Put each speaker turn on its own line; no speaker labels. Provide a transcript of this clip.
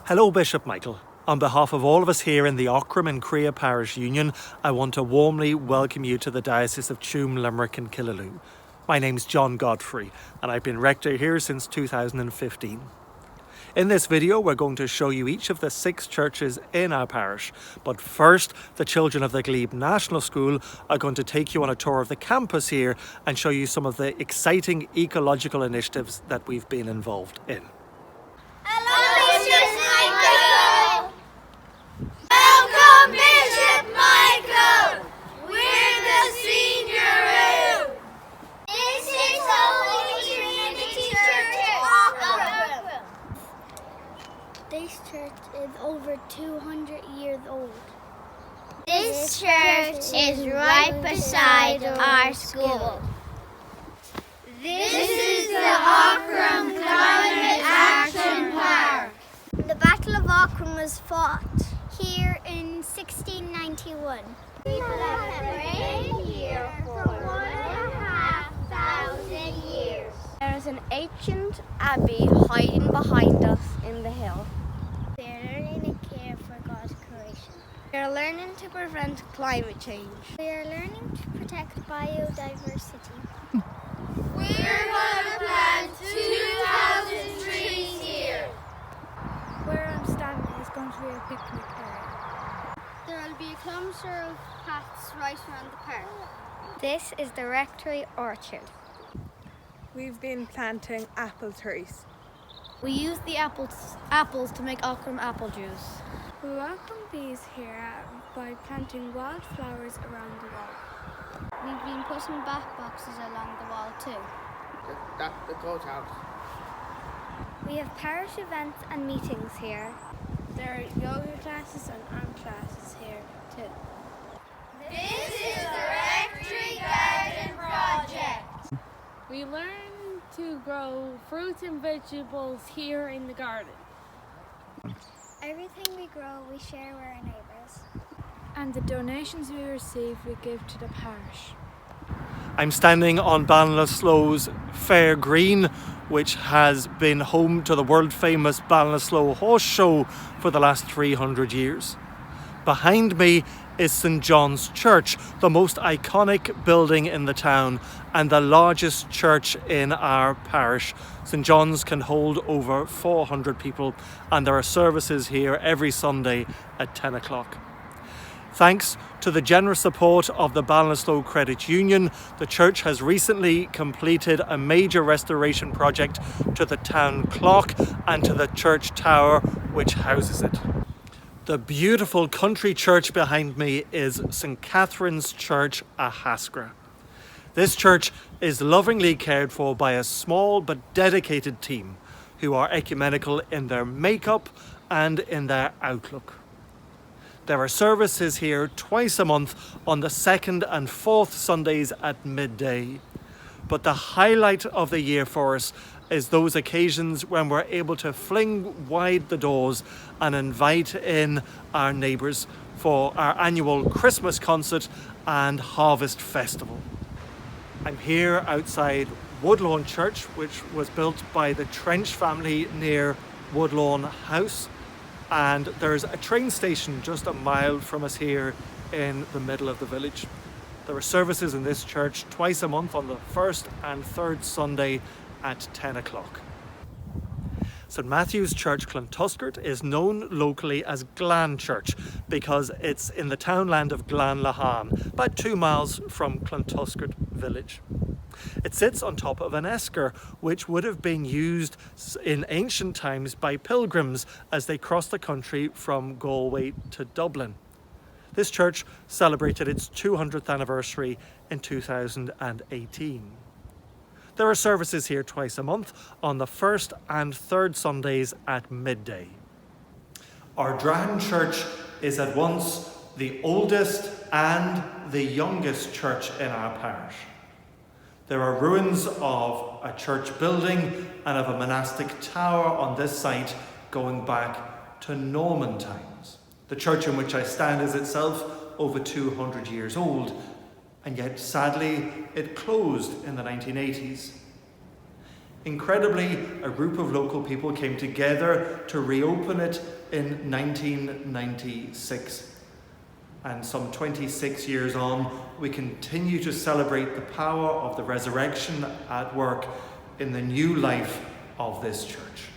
Hello, Bishop Michael. On behalf of all of us here in the Aughrim Creagh Parish Union, I want to warmly welcome you to the Diocese of Tuam, Limerick and Killaloe. My name's John Godfrey, and I've been rector here since 2015. In this video, we're going to show you each of the 6 churches in our parish. But first, the children of the Glebe National School are going to take you on a tour of the campus here and show you some of the exciting ecological initiatives that we've been involved in.
Hello, Bishop Michael! Welcome, Bishop Michael! We're the senior room! This is Holy Trinity Church Aughrim.
This church is over 200 years old.
This church is right beside our school. This is the Aughrim Climate Action Park.
The Battle of Aughrim was fought here in 1691.
People have reigned here for 1,500 years.
There is an ancient abbey hiding behind us in the hill.
We are learning to care for God's creation.
We are learning to prevent climate change.
We are learning to protect biodiversity.
We're going to plant 2,000 trees here.
Where I'm standing is going to be a picnic area.
There will be a kilometre of paths right around the park.
This is the Rectory orchard.
We've been planting apple trees.
We use the apples to make Aughrim apple juice.
We welcome bees here by planting wildflowers around the wall.
We've been putting bat boxes along the wall too.
The courthouse.
We have parish events and meetings here.
There are yoga classes and art classes here too.
This is the Rectory Garden Project.
We learn to grow fruits and vegetables here in the garden.
Everything we grow, we share with our neighbours.
And the donations we receive, we give to the parish.
I'm standing on Ballinasloe's Fair Green, which has been home to the world famous Ballinasloe horse show for the last 300 years. Behind me is St John's Church, the most iconic building in the town and the largest church in our parish. St John's can hold over 400 people, and there are services here every Sunday at 10 o'clock. Thanks to the generous support of the Ballinasloe Credit Union, the church has recently completed a major restoration project to the town clock and to the church tower which houses it. The beautiful country church behind me is St Catherine's Church, Ahascragh. This church is lovingly cared for by a small but dedicated team who are ecumenical in their makeup and in their outlook. There are services here twice a month on the 2nd and 4th Sundays at midday. But the highlight of the year for us is those occasions when we're able to fling wide the doors and invite in our neighbours for our annual Christmas concert and Harvest Festival. I'm here outside Woodlawn Church, which was built by the Trench family near Woodlawn House. And there's a train station just a mile from us here in the middle of the village. There are services in this church twice a month on the 1st and 3rd Sunday at 10 o'clock. St Matthew's Church, Clontuskert, is known locally as Glan Church because it's in the townland of Ballinasloe, about 2 miles from Clontuskert village. It sits on top of an esker, which would have been used in ancient times by pilgrims as they crossed the country from Galway to Dublin. This church celebrated its 200th anniversary in 2018. There are services here twice a month on the 1st and 3rd Sundays at midday. Ardrahan Church is at once the oldest and the youngest church in our parish. There are ruins of a church building and of a monastic tower on this site going back to Norman times. The church in which I stand is itself over 200 years old, and yet sadly it closed in the 1980s. Incredibly, a group of local people came together to reopen it in 1996. And some 26 years on, we continue to celebrate the power of the resurrection at work in the new life of this church.